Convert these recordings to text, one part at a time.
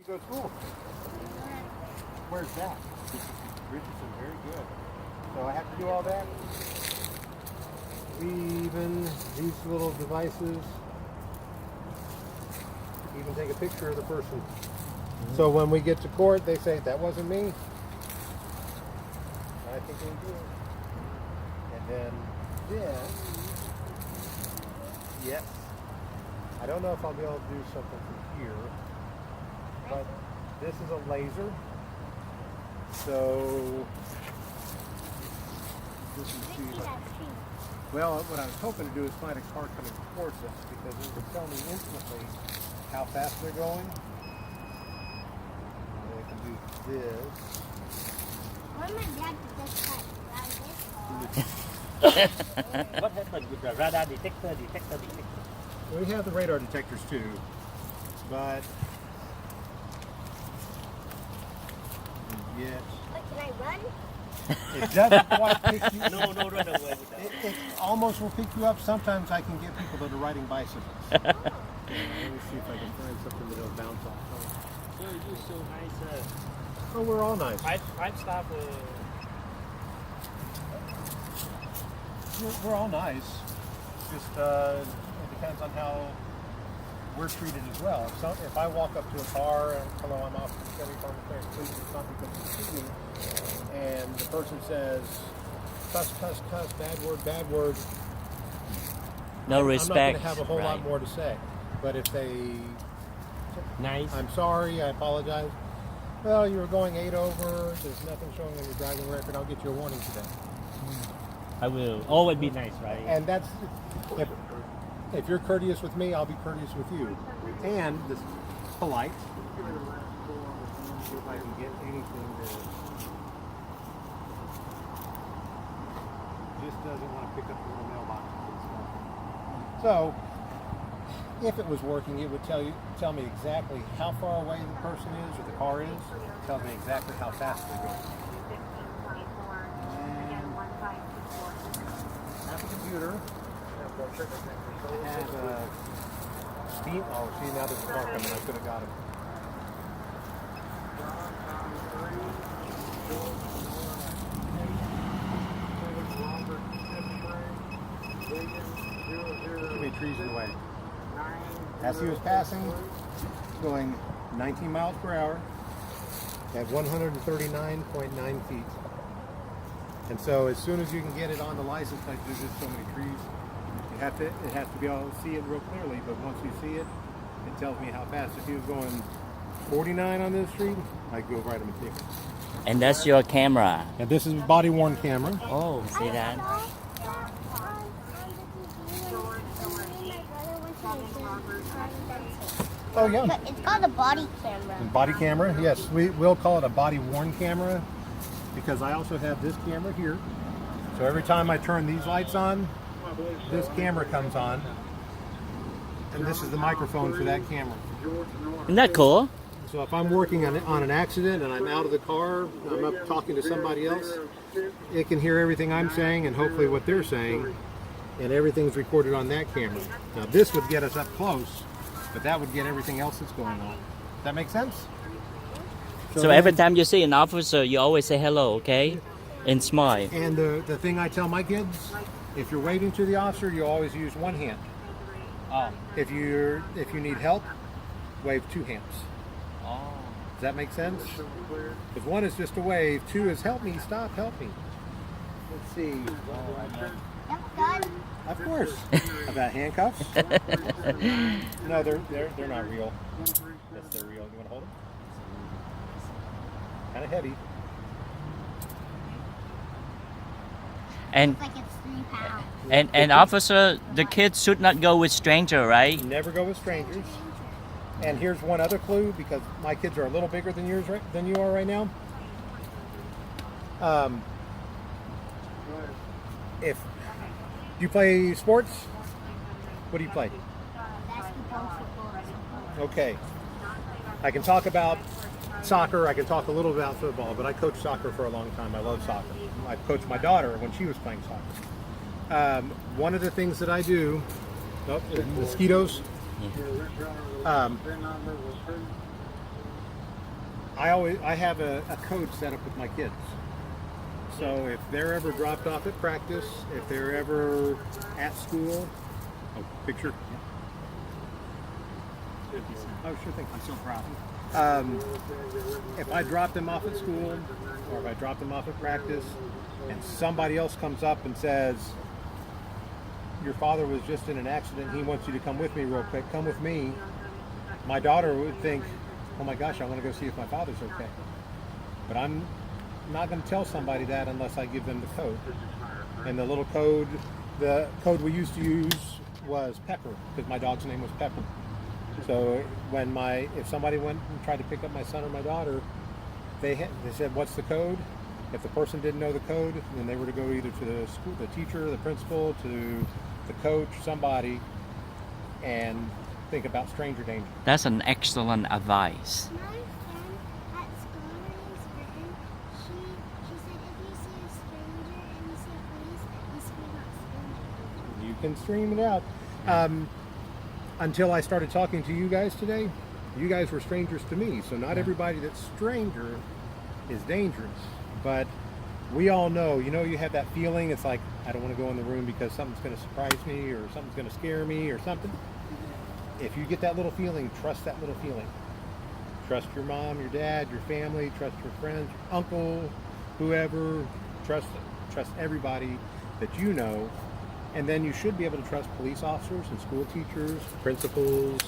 go to school? Where's that? Richardson, very good. So I have to do all that. Even these little devices, even take a picture of the person. So when we get to court, they say, that wasn't me. I think they do. And then this, yes. I don't know if I'll be able to do something from here, but this is a laser. So, this is well, what I was hoping to do is find a car coming towards us because it would tell me instantly how fast they're going. And I can do this. Why my dad just cut What happened with the radar detector? We have the radar detectors too, but yet Can I run? it doesn't quite pick you. No, run away with that. It almost will pick you up. Sometimes I can get people that are riding bicycles. Let me see if I can find something that'll bounce off. So you're so nice. Oh, we're all nice. Five-star. We're all nice. Just it depends on how we're treated as well. If I walk up to a car and hello, I'm Officer Chevy Farm Affairs, please do something because you see me, and the person says cuss, bad word. No respect. I'm not going to have a whole lot more to say. But if they Nice. I'm sorry, I apologize. Well, you were going 8 over. There's nothing showing on your driving record. I'll get you a warning today. I will always be nice, right? And that's if you're courteous with me, I'll be courteous with you. And this polite. See if I can get anything to. Just doesn't want to pick up the little mailbox. So, if it was working, it would tell me exactly how far away the person is or the car is. It tells me exactly how fast they're going. I have a computer. I have a speed. Oh, see, now there's a car coming. I could have got him. Too many trees in the way. As he was passing, going 19 miles per hour at 139.9 feet. And so as soon as you can get it on the license plate, there's just so many trees. It has to be able to see it real clearly, but once you see it, it tells me how fast. If he was going 49 on this street, I'd go write him a ticket. And that's your camera. And this is a body worn camera. Oh, see that? Oh yeah. But it's called a body camera. Body camera, yes. We will call it a body worn camera because I also have this camera here. So every time I turn these lights on, this camera comes on. And this is the microphone for that camera. Isn't that cool? So if I'm working on an accident and I'm out of the car, I'm up talking to somebody else, it can hear everything I'm saying and hopefully what they're saying, and everything's recorded on that camera. Now this would get us up close, but that would get everything else that's going on. Does that make sense? So every time you see an officer, you always say hello, okay? And smile. And the thing I tell my kids, if you're waving to the officer, you always use one hand. If you need help, wave two hands. Does that make sense? Because one is just a wave, two is help me, stop, help me. Let's see. Of course. About handcuffs? No, they're not real. Yes, they're real. You want to hold them? Kind of heavy. And It's like it's 3 pounds. and officer, the kids should not go with stranger, right? Never go with strangers. And here's one other clue, because my kids are a little bigger than you are right now. If you play sports, what do you play? Basketball, football. Okay. I can talk about soccer. I can talk a little about football, but I coached soccer for a long time. I love soccer. I coached my daughter when she was playing soccer. One of the things that I do, mosquitoes. I have a code set up with my kids. So if they're ever dropped off at practice, if they're ever at school, oh, picture. Oh, sure thing. I'm so proud. If I drop them off at school, or if I drop them off at practice, and somebody else comes up and says, your father was just in an accident, he wants you to come with me real quick, come with me, my daughter would think, oh my gosh, I want to go see if my father's okay. But I'm not going to tell somebody that unless I give them the code. And the little code, the code we used to use was Pepper, because my dog's name was Pepper. So when if somebody went and tried to pick up my son or my daughter, they said, what's the code? If the person didn't know the code, then they were to go either to the school, the teacher, the principal, to the coach, somebody, and think about stranger danger. That's an excellent advice. My friend at school, her name's Britain, she said if you see a stranger and you see police, you scream out stranger. You can stream it out. Until I started talking to you guys today, you guys were strangers to me. So not everybody that's stranger is dangerous. But we all know, you have that feeling. It's like, I don't want to go in the room because something's going to surprise me or something's going to scare me or something. If you get that little feeling, trust that little feeling. Trust your mom, your dad, your family, trust your friends, your uncle, whoever. Trust everybody that you know. And then you should be able to trust police officers and school teachers, principals.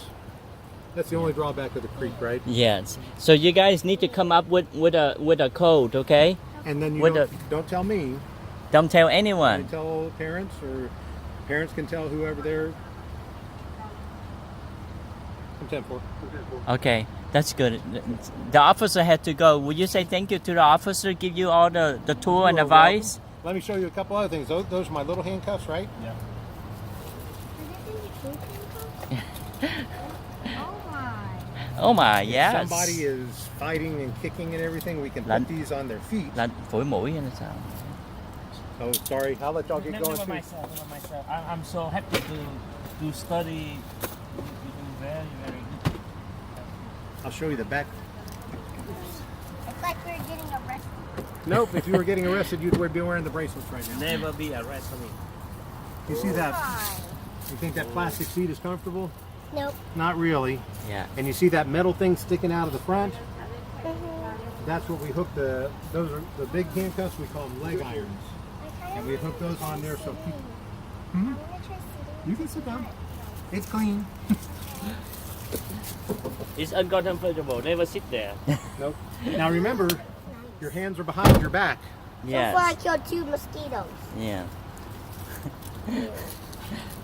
That's the only drawback of the creek, right? Yes. So you guys need to come up with a code, okay? And then you don't tell me. Don't tell You anyone. tell parents, or parents can tell whoever they're. I'm 10-4. Okay, that's good. The officer had to go. Would you say thank you to the officer, give you all the tool and You are advice? welcome. Let me show you a couple other things. Those are my little handcuffs, right? Yeah. Oh my. Oh my, If yes. somebody is fighting and kicking and everything, we can Là- put these on their feet. Là phổi mũi hay là sao? Oh, sorry. I'll let y'all get going Never too. myself. I'm so happy to study. You do very, very good. I'll show you the back. It's like we're getting arrested. Nope. If you were getting arrested, you'd be wearing the bracelets right now. Never be arrested me. You see that? Why? You think that plastic seat is comfortable? Nope. Not really. Yeah. And you see that metal thing sticking out of the front? That's what we hook those are the big handcuffs. We call them leg irons. And we hook those on there so people. Hmm? You can sit down. It's clean. It's uncomfortable. Never sit there. Nope. Now remember, your hands are behind your back. So far I Yes. killed 2 mosquitoes. Yeah.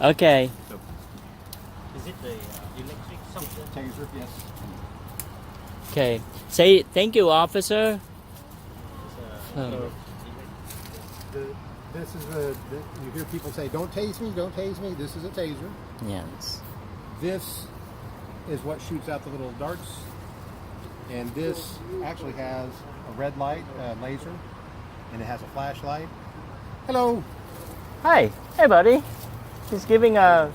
Okay. Is it the electric something? Taser, yes. Okay. Say thank you, officer. This is you hear people say, don't tase me, don't tase me. This is a taser. Yes. This is what shoots out the little darts. And this actually has a red light, laser, and it has a flashlight. Hello. Hi. Hey, buddy. He's giving a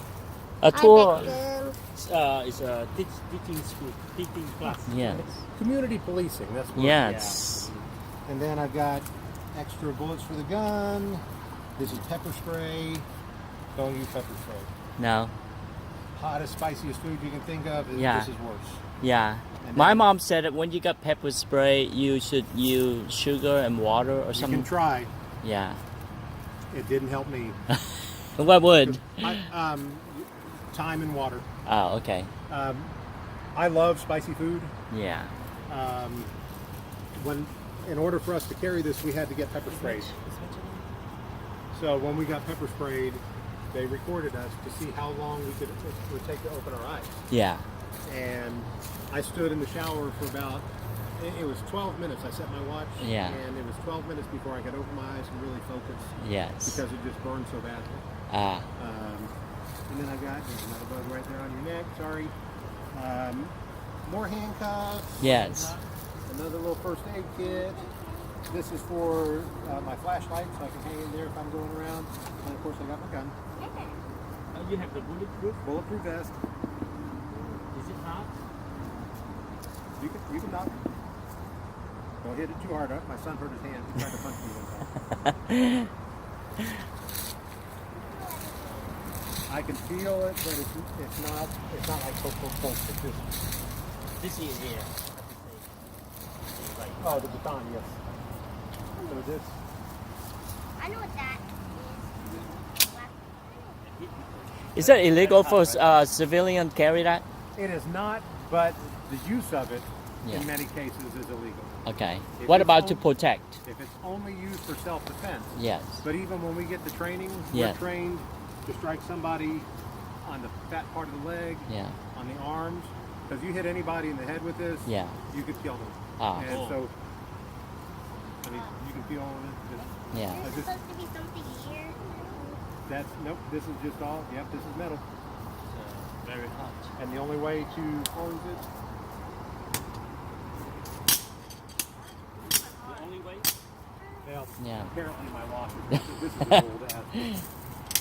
tour. It's a teaching school, teaching class. Yes. Community policing, that's what. Yes. And then I've got extra bullets for the gun. This is pepper spray. Don't use pepper spray. No. Hottest, spiciest food you can think of. Yeah. This is worse. Yeah. And My then- mom said that when you got pepper spray, you should use sugar and water or You something. can try. Yeah. It didn't help me. What would? Time and water. Oh, okay. I love spicy food. Yeah. In order for us to carry this, we had to get pepper sprayed. So when we got pepper sprayed, they recorded us to see how long it would take to open our eyes. Yeah. And I stood in the shower for about, it was 12 minutes. I set my watch. Yeah. And it was 12 minutes before I could open my eyes and really focus. Yes. Because it just burned so badly. Ah. And then there's another bug right there on your neck, sorry. More handcuffs. Yes. Another little first aid kit. This is for my flashlight, so I can hang in there if I'm going around. And of course I got my gun. You have the bulletproof. Bulletproof vest. Is it hot? You can knock. Don't hit it too hard. My son hurt his hand. He tried to punch me one time. I can feel it, but it's not like so close. It's just. This is here. Oh, the baton, yes. So this. I know what that is. Is it illegal for civilian carry that? It is not, but the use of it Yeah. in many cases is illegal. Okay. If What it's about to on- protect? If it's only used for self-defense. Yes. But even when we get the training, Yeah. we're trained to strike somebody on the fat part of the leg, Yeah. on the arms. Because you hit anybody in the head with this, Yeah. you could kill them. Ah. And so, I mean, you can feel it. Yeah. There's just- supposed to be something here. Nope, this is just all, yep, this is metal. Very hot. And the only way to close it, The only way? well, Yeah. apparently my loss is, this is an old asp.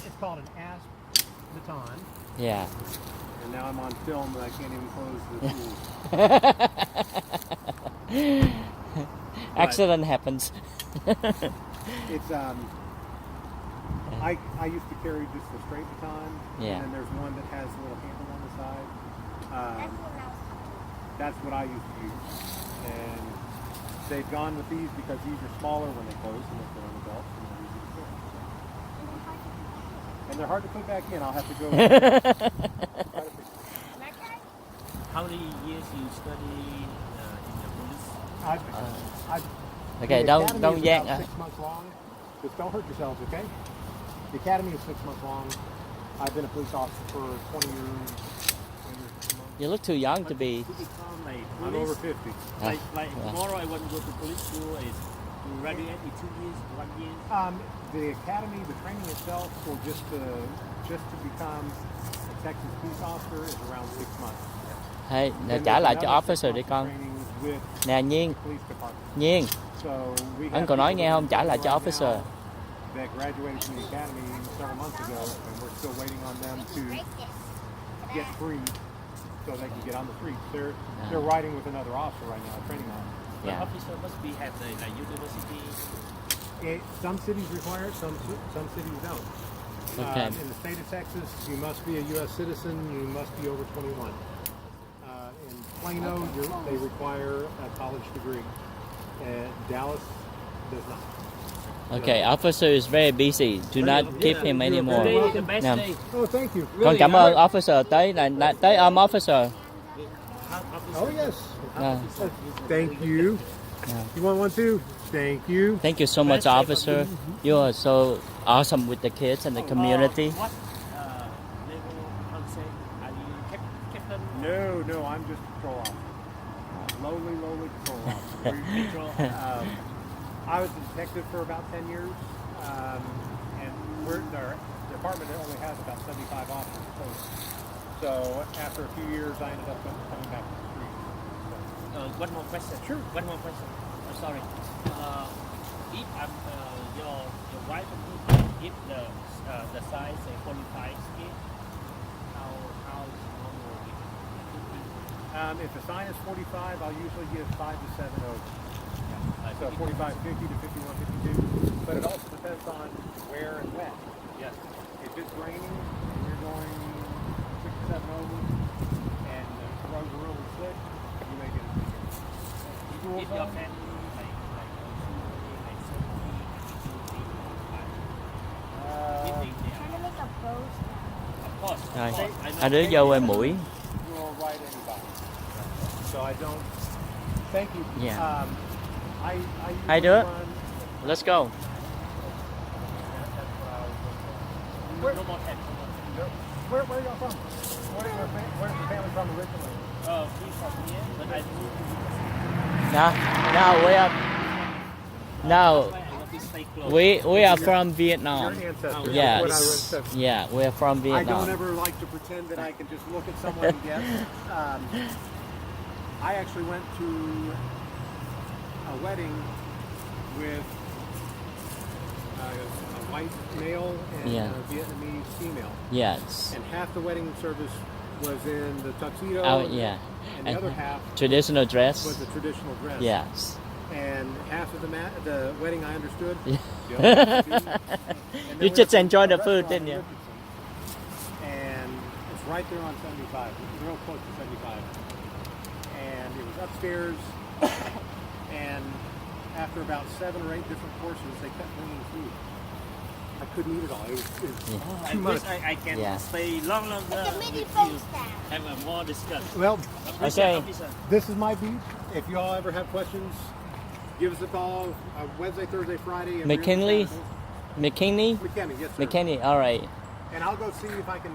It's called an asp baton. Yeah. And now I'm on film and I can't even close the tool. Accident happens. It's I used to carry just the straight baton. Yeah. And then there's one that has a little handle on the side. That's what I was That's what I used to use. And they've gone with these because these are smaller when they close and they fit on the belt. And they're hard to put back in. I'll have to go. How many years you study in the police? I've Okay, the don't academy don't is giác. about 6 months long. Just don't hurt yourselves, okay? The academy is 6 months long. I've been a police officer for 20 years. 20 years, 2 months. You look too young to be. To become like I'm police, over 50. like yeah. tomorrow I want to go to police school. Is to graduate in 2 years, 1 year. The academy, the training itself, for just to become a Texas police officer is around 6 months. Hey, Then trả there's lại cho another 6 officer đi months of con. training with Nè Nhiên, police department. Nhiên. So we Anh have còn nói people nghe that không? Trả lại cho right officer. now that graduated from the academy several months ago, and we're still waiting on them to get free so they can get on the streets. They're riding with another officer right now, a training officer. The Yeah. officer must be have the like university. Some cities require it, some cities don't. Okay. In the state of Texas, you must be a U.S. citizen. You must be over 21. In Plano, they require a college degree. Dallas does not. Okay, officer is very busy. Do not keep him anymore. Today the best Nè. day. Oh, thank you. Con cảm ơn officer tới là tới officer. Oh, yes. Nè. Thank you. You want one too? Thank you. Thank you so much, officer. You are so awesome with the kids and the community. What level? How to say? Are you captain? No, I'm just patrol officer. Lowly patrol officer. Control. I was a detective for about 10 years, and our department only has about 75 officers total. So after a few years, I ended up coming back to the street. One more question. Sure. One more question. I'm sorry. If I'm your wife and me give the size say 45 scale, how is normal? If the sign is 45, I'll usually give 5 to 7 over. So 45, 50 to 51, 52. But it also depends on where and when. Yes. If it's raining and you're going 6 to 7 over and the roads are really slick, you may get a ticket. School If your zone, family like 70, like 75. If they trying to make a bow string. of course. Rồi, I know. hai đứa vô quay mũi. will ride anybody. So I don't. Thank you. Yeah. I Hai usually đứa. run. Let's go. No more time. Where are y'all from? Where's the family from originally? We from here, but I moved to Now we are. Now why I want to stay close. we are from Your Vietnam. ancestors. Yes. That's what I would say. Yeah, we are from I don't Vietnam. ever like to pretend that I can just look at someone and guess. I actually went to a wedding with a white male and Yeah. a Vietnamese female. Yes. And half the wedding service was in the tuxedo, Oh yeah. and the other half Traditional dress. was the traditional dress. Yes. And after the wedding, I understood. Yeah. The other two. And then You we just went to enjoyed a the food, restaurant didn't in you? Richardson. And it's right there on 75, real close to 75. And it was upstairs. And after about 7 or 8 different courses, they kept bringing food. I couldn't eat it all. It was I too much. wish I can Yeah. stay longer It's a mini with boat you. stand. Have a more discussion. Well, Okay. Officer. this is my beat. If y'all ever have questions, give us a call. Wednesday, Thursday, Friday. every other McKinley? Saturday. McKinney? McKinney, yes, sir. McKinney, all right. And I'll go see if I can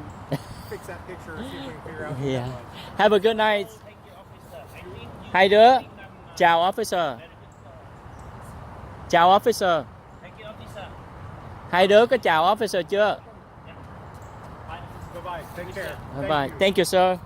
fix that picture and see if we can figure out what Yeah. that was. Have a good night. Thank you, officer. I think you Hai đứa. think I'm, Chào officer. very good. Chào officer. Thank you, officer. Hai đứa có chào officer chưa? Bye. Bye-bye. Take care. Bye bye. Thank you, sir.